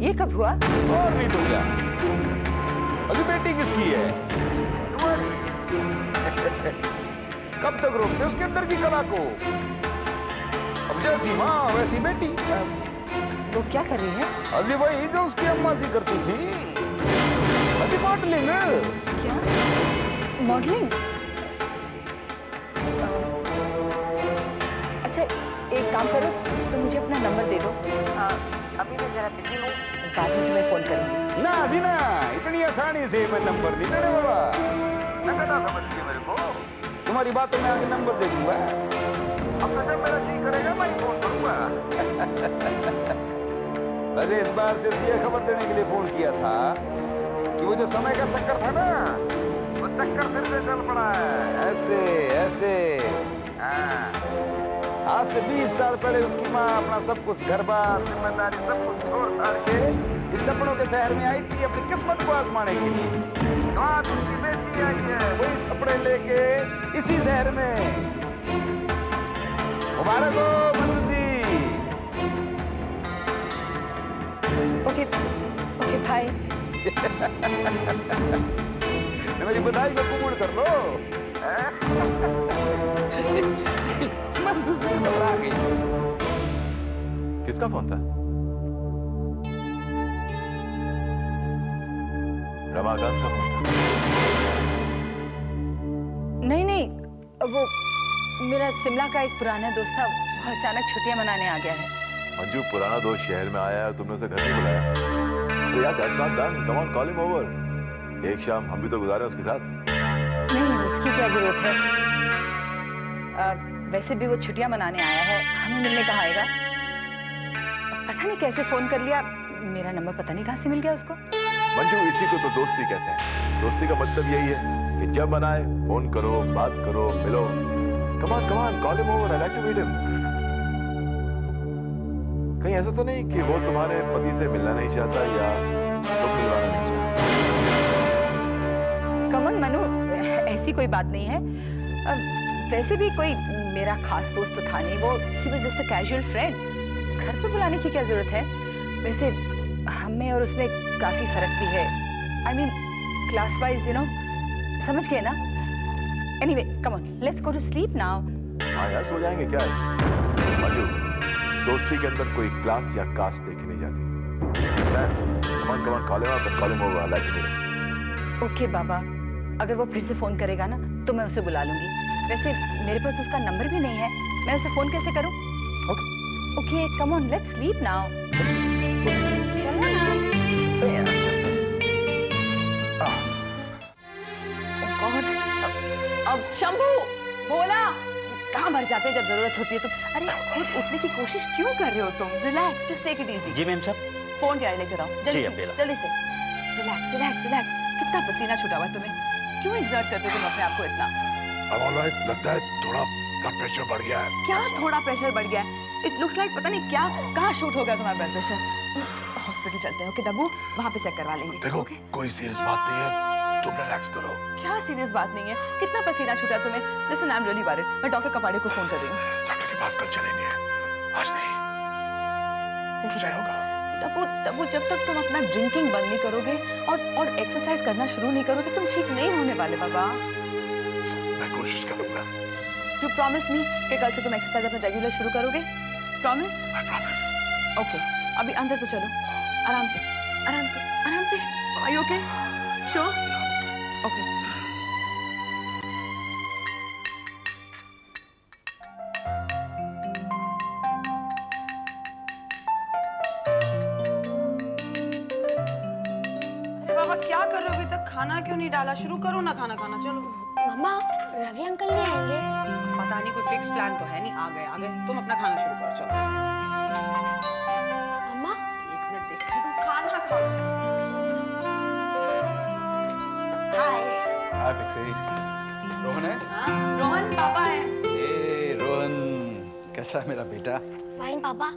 ये कब हुआ? और नहीं तो क्या, अजी बेटी किसकी है? कब तक रोकते उसके अंदर की कला को? अब जैसी माँ वैसी बेटी। वो क्या कर रही है? अजी वही जो उसकी अम्मा सी करती थी, अजी मॉडलिंग। क्या मॉडलिंग? अच्छा एक काम करो, तुम मुझे अपना नंबर दे दो। अभी मैं जरा बिजी हूँ, बाद में तुम्हें फोन करूंगी। ना जी ना, इतनी आसानी से मैं नंबर नहीं देने वाला। नगदा समझती है मेरे को, तुम्हारी बातों में आगे नंबर दे दूंगा। अब तो जब मेरा जी करेगा मैं फोन करूंगा। वैसे इस बार सिर्फ ये खबर देने के लिए फोन किया था कि वो जो समय का चक्कर था ना, वो चक्कर फिर से चल पड़ा है। ऐसे ऐसे आज से 20 साल पहले उसकी माँ अपना सब कुछ, घर बार, जिम्मेदारी, सब कुछ छोड़ छाड़ के इस सपनों के शहर में आई थी अपनी किस्मत को आजमाने के लिए। आज उसकी बेटी आई है वही सपने लेके इसी शहर में। मुबारक हो मनु जी। ओके ओके भाई। मेरी बधाई को कबूल कर लो। महसूस घबरा गई। किसका फोन था? रमाकांत का फोन था? नहीं नहीं, वो मेरा शिमला का एक पुराना दोस्त था, वो अचानक छुट्टियां मनाने आ गया है। मंजू, पुराना दोस्त शहर में आया है और तुमने उसे घर नहीं बुलाया? तो यार that's not done. Come on, call him over. एक शाम हम भी तो गुजारे उसके साथ। नहीं, उसकी क्या जरूरत है? वैसे भी वो छुट्टियां मनाने आया है, हमें मिलने कहाँ आएगा? पता नहीं कैसे फोन कर लिया, मेरा नंबर पता नहीं कहाँ से मिल गया उसको। मंजू, इसी को तो दोस्ती कहते हैं। दोस्ती का मतलब यही है कि जब मन आए फोन करो, बात करो, मिलो। Come on, call him over. I like to meet him. कहीं ऐसा तो नहीं कि वो तुम्हारे पति से मिलना नहीं चाहता या तुम मिलवाना नहीं चाहते? कमन मनु, ऐसी कोई बात नहीं है। वैसे भी कोई मेरा खास दोस्त तो था नहीं, वो he was just a casual friend. घर पर बुलाने की क्या जरूरत है? वैसे हमें और उसमें काफी फर्क भी है। I mean class wise, you know, समझ गए ना? Anyway, come on, let's go to sleep now. हाँ यार, सो जाएंगे क्या है? मंजू, दोस्ती के अंदर कोई क्लास या कास्ट देखी नहीं जाती। Come on, call him over. I like to meet him. Okay बाबा, अगर वो फिर से फोन करेगा ना तो मैं उसे बुला लूंगी। वैसे मेरे पास उसका नंबर भी नहीं है, मैं उसे फोन कैसे करूं? Okay, come on, let's sleep now. चलो ना। तो यार गॉड, अब शंभू बोला, कहाँ मर जाते हैं जब जरूरत होती है तुम। अरे खुद उठने की कोशिश क्यों कर रहे हो तुम? Relax, just take it easy. जी मैम साहब। फोन क्या लेकर आओ जल्दी जी, से, अब्दुल्ला। जल्दी से। Relax relax relax. कितना पसीना छूटा हुआ तुम्हें, क्यों एग्जर्ट करते हो तुम अपने आप को इतना? अब ऑलराइट, लगता है थोड़ा ब्लड प्रेशर बढ़ गया है। क्या थोड़ा प्रेशर बढ़ गया है? इट लुक्स लाइक पता नहीं क्या, कहाँ शूट हो गया तुम्हारा ब्लड प्रेशर। हॉस्पिटल चलते हैं, ओके डब्बू, वहाँ पे चेक करवा लेंगे। देखो, okay? कोई सीरियस बात नहीं है, तुम रिलैक्स करो। क्या सीरियस बात नहीं है? कितना पसीना छूटा तुम्हें? Listen, I am really worried. मैं डॉक्टर कपाड़े को फोन कर रही हूँ। डॉक्टर के पास कल चलेंगे, आज नहीं। सही होगा। डब्बू, जब तक तुम अपना ड्रिंकिंग बंद नहीं करोगे और एक्सरसाइज करना शुरू नहीं करोगे, तुम ठीक नहीं होने वाले बाबा। मैं कोशिश करूंगा। यू प्रॉमिस मी कि कल से तुम एक्सरसाइज अपना रेगुलर शुरू करोगे? प्रॉमिस? I promise. ओके, अभी अंदर तो चलो, आराम से आराम से आराम से। Are you okay? Sure? Okay. अरे बाबा, क्या कर रहे हो अभी तक? खाना क्यों नहीं डाला? शुरू करो ना खाना खाना। चलो। मम्मा, रवि अंकल नहीं आएंगे? पता नहीं, कोई फिक्स प्लान तो है नहीं। आ गए। तुम अपना खाना शुरू करो, चलो। मम्मा, एक मिनट देखती हूँ, तुम खाना खाओ। हाय। हाय पिक्सी, रोहन है? हाँ, रोहन पापा है। ए रोहन, कैसा है मेरा बेटा? फाइन पापा।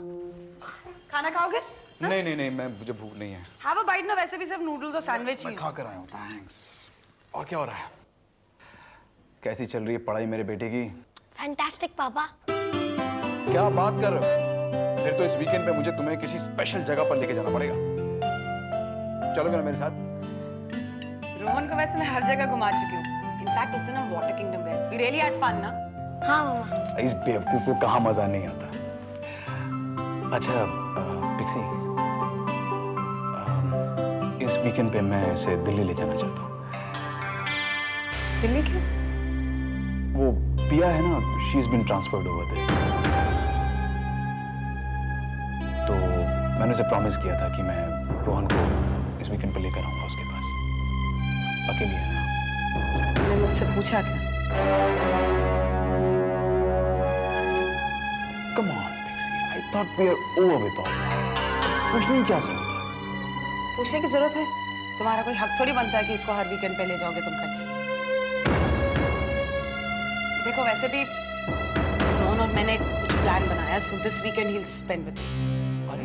खाना खाओगे? नहीं, मुझे भूख नहीं है। हैव अ बाइट ना, वैसे भी सिर्फ नूडल्स और सैंडविच ही। मैं खा कर आया हूँ, थैंक्स। और क्या हो रहा है? कैसी चल रही है पढ़ाई मेरे बेटे की? फैंटास्टिक पापा। क्या बात कर रहे हो? फिर तो इस वीकेंड पे मुझे तुम्हें किसी स्पेशल जगह पर लेके जाना पड़ेगा। चलोगे ना मेरे साथ? रोहन को वैसे मैं हर जगह घुमा चुकी हूँ। इनफैक्ट उस दिन हम वाटर किंगडम गए। We really had fun ना? हाँ मामा। इस बेवकूफ को कहाँ मजा नहीं आता। अच्छा पिक्सी, इस वीकेंड पे मैं इसे दिल्ली ले जाना चाहता हूँ। दिल्ली क्यों? वो पिया है ना, she is been transferred over there. तो मैंने उसे प्रॉमिस किया था कि मैं रोहन को इस वीकेंड पे लेकर आऊंगा उसके पास। अकेली है ना। तुमने मुझसे पूछा क्या? Come on, Pixie. I thought we are over with all that. पूछने की क्या जरूरत है? पूछने की जरूरत है? तुम्हारा कोई हक थोड़ी बनता है कि इसको हर वीकेंड पे ले जाओगे तुम कहीं। देखो वैसे भी रोहन और मैंने कुछ प्लान बनाया, so this weekend he'll spend with me. अरे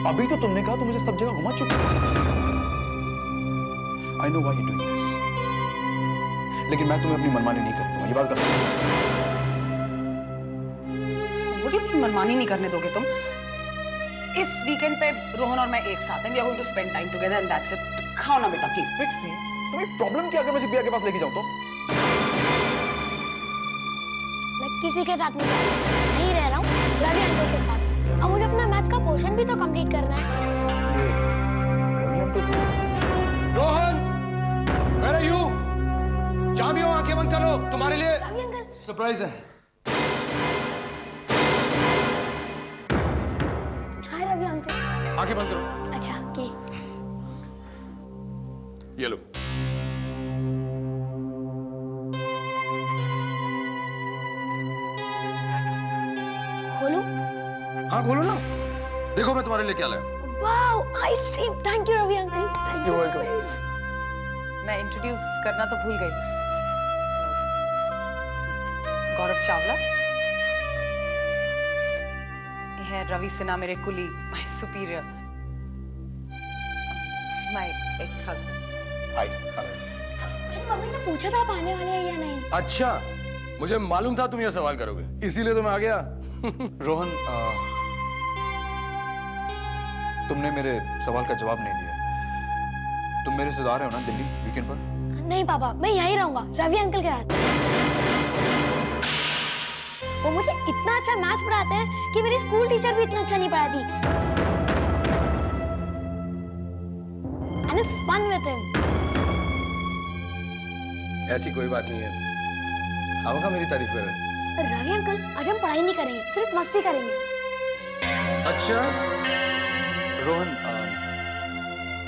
अभी तो तुमने कहा तुम मुझे सब जगह घुमा चुके हो। I know why you're doing this. लेकिन मैं तुम्हें अपनी मनमानी नहीं करने दूंगा, ये बात करता हूं। What do you mean मनमानी नहीं करने दोगे तुम? इस वीकेंड पे रोहन और मैं एक साथ हैं। We are going to spend time together and that's it. खाओ ना बेटा प्लीज। Pixie, तुम्हें प्रॉब्लम क्या अगर मैं पिया के पास लेके जाऊं तो? मैं किसी के साथ नहीं रह रहा हूँ, रवि अंकल के साथ। अब मुझे अपना मैथ्स का पोर्शन भी तो कंप्लीट करना है। ये रवि अंकल को रोहन, where are you? जहाँ भी हो आंखें बंद कर लो, तुम्हारे लिए रवि अंकल। सरप्राइज है। हाय रवि अंकल। आंखें बंद करो। अच्छा की। ये लो। खोलूं? हाँ खोलो ना। देखो मैं तुम्हारे लिए क्या लाया। Wow, ice cream. Thank you Ravi uncle. Thank you. मैं इंट्रोड्यूस करना तो भूल गई। गौरव चावला, ये है रवि सिन्हा, मेरे colleague, my superior, my ex husband. Hi. Mummy ने पूछा था आप आने वाले हैं या नहीं। अच्छा, मुझे मालूम था तुम ये सवाल करोगे, इसीलिए तो मैं आ गया। रोहन, तुमने मेरे सवाल का जवाब नहीं दिया। तुम मेरे से आ रहे हो ना दिल्ली वीकेंड पर? नहीं पापा, मैं यहीं रहूंगा रवि अंकल के साथ। वो मुझे इतना अच्छा मैथ्स पढ़ाते हैं कि मेरी स्कूल टीचर भी इतना अच्छा नहीं पढ़ाती। And it's fun with him. ऐसी कोई बात नहीं है, खामखा मेरी तारीफ कर रहे हैं। रवि अंकल, आज हम पढ़ाई नहीं करेंगे, सिर्फ मस्ती करेंगे। अच्छा, रोहन,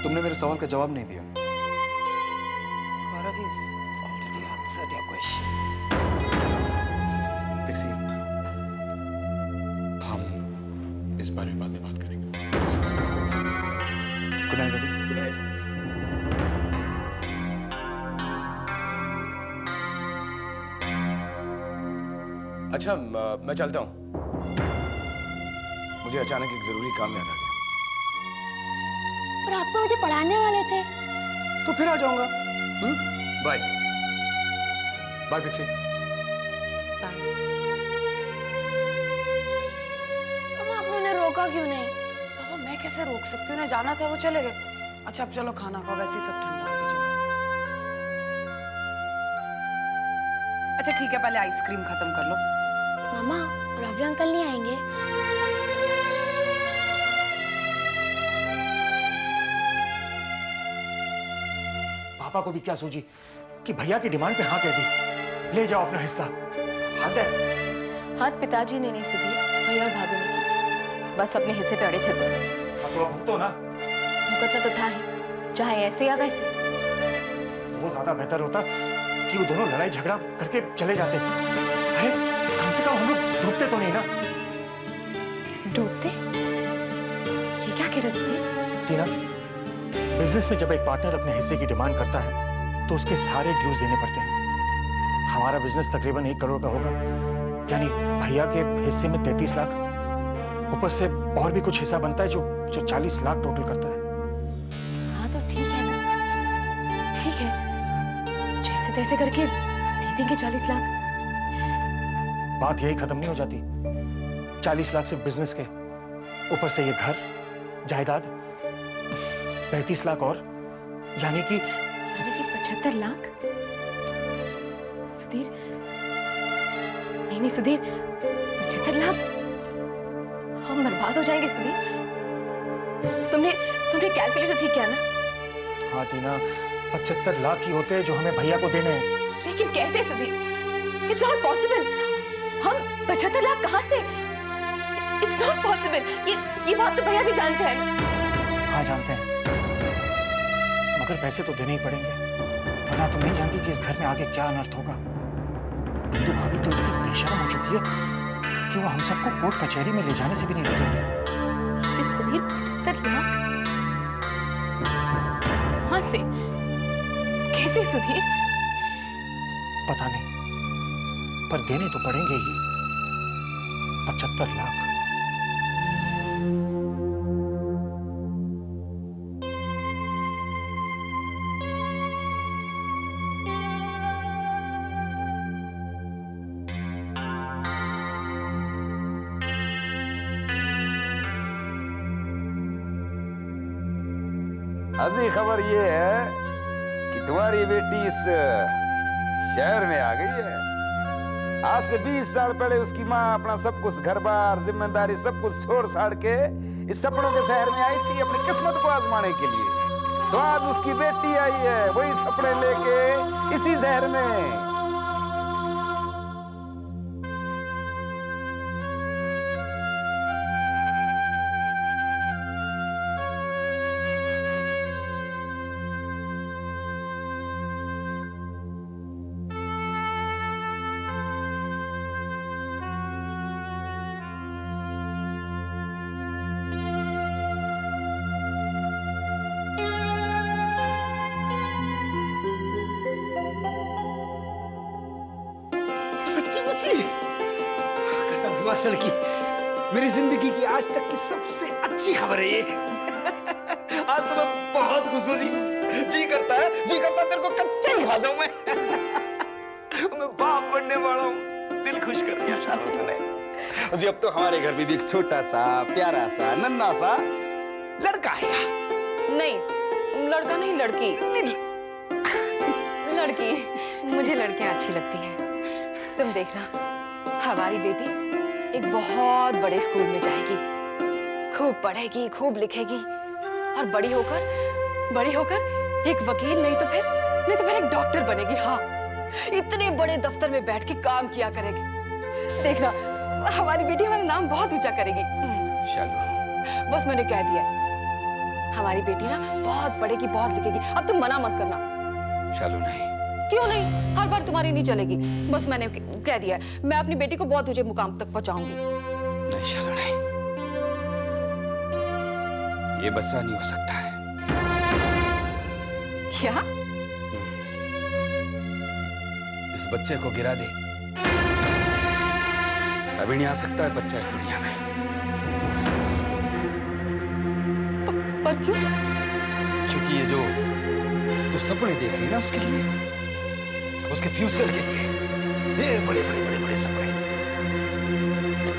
तुमने मेरे सवाल का जवाब नहीं दिया। Gaurav is already answered your question. Pixie, हम इस बारे में बाद में बात करेंगे। Good night Ravi. Good night. अच्छा, मैं चलता हूँ, मुझे अचानक एक जरूरी काम याद आ गया। पर आप तो मुझे पढ़ाने वाले थे। तो फिर आ जाऊंगा। Bye bye Pixie. बाय। आपने उन्हें रोका क्यों नहीं? पापा मैं कैसे रोक सकती हूँ, ना जाना था वो चले गए। अच्छा अब चलो खाना खाओ, वैसे ही सब ठंडा हो गया। चलो अच्छा ठीक है, पहले आइसक्रीम खत्म कर लो। मामा, रवि अंकल नहीं आएंगे? पापा को भी क्या सूझी कि भैया की डिमांड पे हाँ कह दी। ले जाओ अपना हिस्सा। हाथ है। हाथ पिताजी ने नहीं सुधी, भैया और भाभी ने की। बस अपने हिस्से पे अड़े थे दोनों। तो भुगतो ना। मुकदमा तो था ही, चाहे ऐसे या वैसे। वो ज्यादा बेहतर होता कि वो दोनों लड़ाई झगड़ा करके चले जाते। अरे कम से कम हम लोग डूबते तो नहीं ना। डूबते? ये क्या कह रहे हो? टीना, बिजनेस में जब एक पार्टनर अपने हिस्से की डिमांड करता है तो उसके सारे ड्यूज देने पड़ते हैं। हमारा बिजनेस तकरीबन 1 करोड़ का होगा, यानी भैया के हिस्से में 33 लाख, ऊपर से और भी कुछ हिस्सा बनता है जो 40 लाख टोटल करता है। हाँ तो ठीक है ना, ठीक है, जैसे तैसे करके दे देंगे 40 लाख। बात यही खत्म नहीं हो जाती। 40 लाख सिर्फ बिजनेस के, ऊपर से ये घर, जायदाद, 35 लाख और, यानी कि 75 लाख। सुधीर, नहीं सुधीर, 75 लाख हम बर्बाद हो जाएंगे सुधीर। तुमने कैलकुलेटर ठीक किया ना? हाँ टीना, 75 लाख ही होते हैं जो हमें भैया को देने हैं। लेकिन कैसे सुधीर? It's not possible. हम 75 लाख कहाँ से? It's not possible. ये बात तो भैया भी जानते हैं। हाँ जानते हैं, मगर पैसे तो देने ही पड़ेंगे, वरना तुम नहीं जानती कि इस घर में आगे क्या अनर्थ होगा। बिंदु भाभी तो इतनी बेशर्म हो चुकी है कि वो हम सबको कोर्ट कचहरी में ले जाने से भी नहीं रुकेगी। लेकिन सुधीर, 75 लाख कहाँ से? कैसे सुधीर? पता नहीं, पर देने तो पड़ेंगे ही। 75 लाख। हंसी खबर ये है कि तुम्हारी बेटी इस शहर में आ गई है। आज से 20 साल पहले उसकी माँ अपना सब कुछ, घर बार, जिम्मेदारी सब कुछ छोड़ छाड़ के इस सपनों के शहर में आई थी अपनी किस्मत को आजमाने के लिए। तो आज उसकी बेटी आई है वही सपने लेके इसी शहर में। सच्ची मुच्ची कसम हुआ सर की, मेरी जिंदगी की आज तक की सबसे अच्छी खबर है ये। आज तो मैं बहुत खुश हूँ जी करता है तेरे को कच्चा ही खा जाऊं मैं। मैं बाप बनने वाला हूँ, दिल खुश कर दिया शानू तूने। जी अब तो हमारे घर में भी एक छोटा सा प्यारा सा नन्हा सा लड़का आएगा। नहीं, लड़का नहीं, लड़की। लड़की। मुझे लड़कियां अच्छी लगती हैं। तुम देखना, हमारी बेटी एक बहुत बड़े स्कूल में जाएगी, खूब पढ़ेगी, खूब लिखेगी और बड़ी होकर एक वकील नहीं तो फिर एक डॉक्टर बनेगी। हाँ, इतने बड़े दफ्तर में बैठ के काम किया करेगी। देखना, हमारी बेटी हमारा नाम बहुत ऊंचा करेगी। शालू, बस मैंने कह दिया, हमारी बेटी ना बहुत पढ़ेगी, बहुत लिखेगी। अब तुम मना मत करना। शालू नहीं। क्यों नहीं? हर बार तुम्हारी नहीं चलेगी। बस मैंने कह दिया है, मैं अपनी बेटी को बहुत ऊंचे मुकाम तक पहुंचाऊंगी। नहीं शालू नहीं, ये बच्चा नहीं हो सकता है। क्या? इस बच्चे को गिरा दे, अभी नहीं आ सकता है बच्चा इस दुनिया में। पर क्यों? क्योंकि ये जो तू सपने देख रही ना उसके लिए, उसके फ्यूचर के लिए, ये बड़े सपने,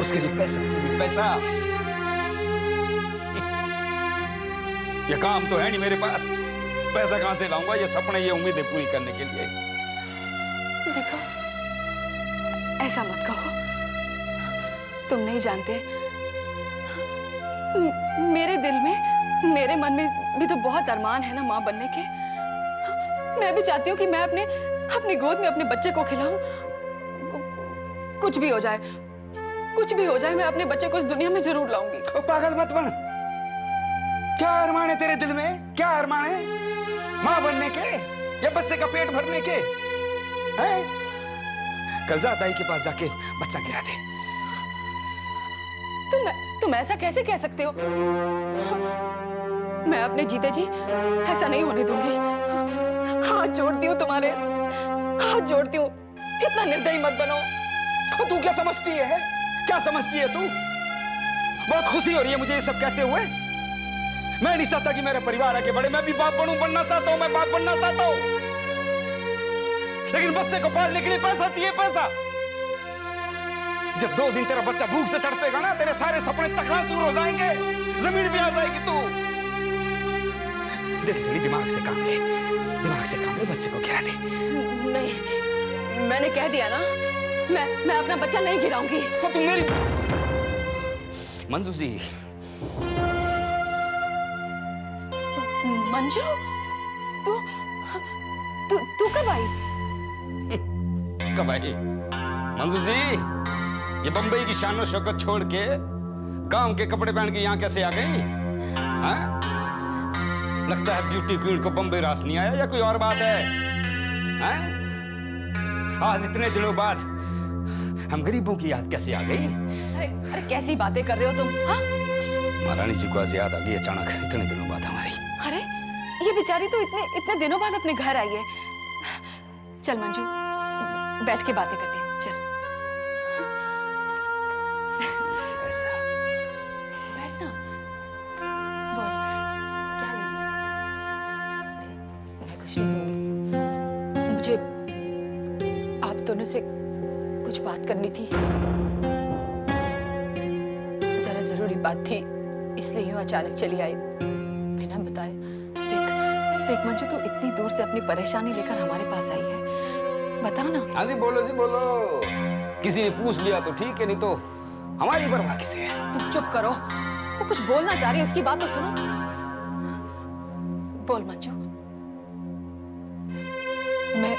उसके लिए पैसा चाहिए, पैसा। ये काम तो है नहीं मेरे पास, पैसा कहां से लाऊंगा ये सपने, ये उम्मीदें पूरी करने के लिए। देखो, ऐसा मत कहो, तुम नहीं जानते, मेरे दिल में, मेरे मन में भी तो बहुत अरमान है ना माँ बनने के। मैं भी चाहती हूँ कि मैं अपनी गोद में अपने बच्चे को खिलाऊं। कुछ भी हो जाए, मैं अपने बच्चे को इस दुनिया में जरूर लाऊंगी। ओ पागल मत बन, क्या अरमान है तेरे दिल में? क्या अरमान है? माँ बनने के या बच्चे का पेट भरने के? हैं? कल जा दाई के पास जाके बच्चा गिरा दे। तुम ऐसा कैसे कह सकते हो? मैं अपने जीते जी ऐसा नहीं होने दूंगी। हाथ जोड़ती हूँ तुम्हारे, हाथ जोड़ती हूँ, इतना निर्दयी मत बनो। तू क्या समझती है? क्या समझती है तू? बहुत खुशी हो रही है मुझे ये सब कहते हुए। मैं नहीं चाहता कि मेरे परिवार आगे बढ़े, मैं भी बाप बनूं, बनना चाहता हूं, मैं बाप बनना चाहता हूं, लेकिन बच्चे को पालने के लिए पैसा चाहिए, पैसा। जब 2 दिन तेरा बच्चा भूख से तड़पेगा ना, तेरे सारे सपने चकनाचूर हो जाएंगे, जमीन पे आ जाएगी तू। दे चली, दिमाग से काम ले, दिमाग से काम ले, बच्चे को गिरा दे। नहीं, मैंने कह दिया ना, मैं अपना बच्चा नहीं गिराऊंगी। हाँ, तुम मेरी मंजू जी। मंजू, तू कब आई? कब आई? मंजू जी, ये बंबई की शान और शौकत छोड़ के काम के कपड़े पहन के यहाँ कैसे आ गई? हाँ? लगता है ब्यूटी क्वीन को बंबई रास नहीं आया या कोई और बात है? हाँ? आज इतने दिनों बाद हम गरीबों की याद कैसे आ गई? अरे कैसी बातें कर रहे हो तुम? हाँ? महारानी जी को आज याद आ गई अचानक, इतने दिनों बाद हमारी। अरे ये बेचारी तो इतने दिनों बाद अपने घर आई है। चल मंजू, बैठ के बातें करते हैं, चल। बैठना। बोल, क्या लेगी? मैं कुछ नहीं लूंगी। मुझे आप दोनों से कुछ बात करनी थी। जरा जरूरी बात थी, इसलिए यूं अचानक चली आई बिना बताए। देख मंजू, तू इतनी दूर से अपनी परेशानी लेकर हमारे पास आई है, बता ना। हाँ जी बोलो जी बोलो, किसी ने पूछ लिया तो ठीक है, नहीं तो हमारी परवाह किसे है? तुम चुप करो, वो कुछ बोलना चाह रही है, उसकी बात तो सुनो। बोल मंजू। मैं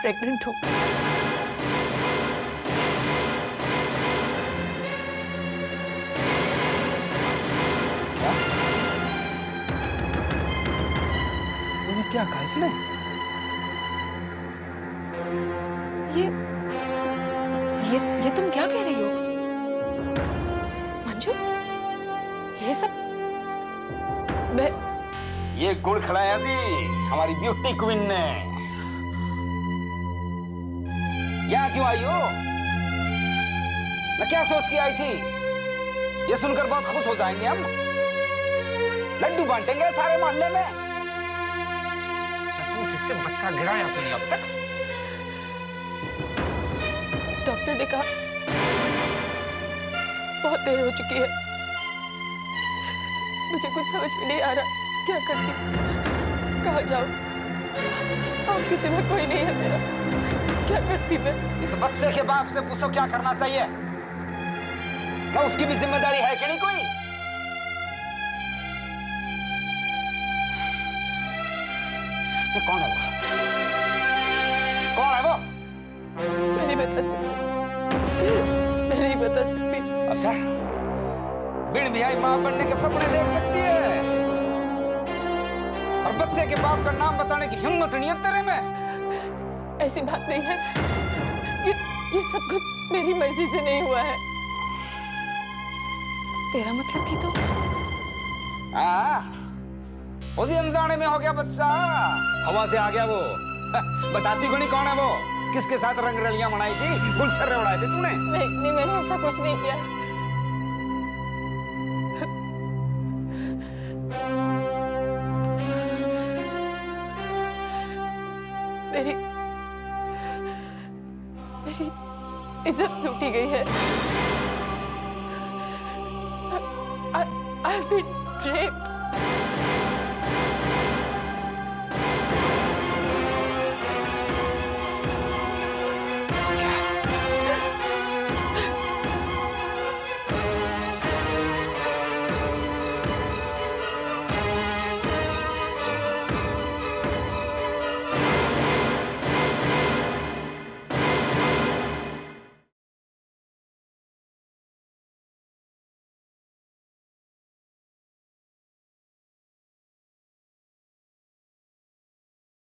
प्रेग्नेंट हूँ। क्या कहा इसने? ये तुम क्या कह रही हो मंजू? ये सब मैं ये गुड़ खिलाया जी हमारी ब्यूटी क्वीन ने। यहाँ क्यों आई हो? मैं क्या सोच के आई थी? ये सुनकर बहुत खुश हो जाएंगे हम, लड्डू बांटेंगे सारे मोहल्ले में। तू जिससे बच्चा गिराया तूने अब तक? डॉक्टर ने कहा बहुत देर हो चुकी है। मुझे कुछ समझ में नहीं आ रहा, क्या करती, कहाँ जाऊं? आपके सिवा कोई नहीं है मेरा, क्या करती मैं? इस बच्चे के बाप से पूछो क्या करना चाहिए, क्या उसकी भी जिम्मेदारी है कि नहीं कोई? ये कौन है वो? कौन है वो? मैं नहीं बता सकती, मैं नहीं बता सकती। अच्छा, बिन बिहाई मां बनने के सपने देख सकती है और बच्चे के बाप का नाम बताने की हिम्मत नहीं है तेरे में? ऐसी बात नहीं है, ये सब कुछ मेरी मर्जी से नहीं हुआ है। तेरा मतलब कि तो हाँ, उसी अनजाने में हो गया बच्चा, हवा से आ गया वो। बताती को नहीं कौन है वो, किसके साथ रंग रलियां मनाई थी, गुलछर्रे उड़ाए थे तूने? नहीं, मैंने ऐसा कुछ नहीं किया। मेरी इज्जत लूटी गई है। I've been raped.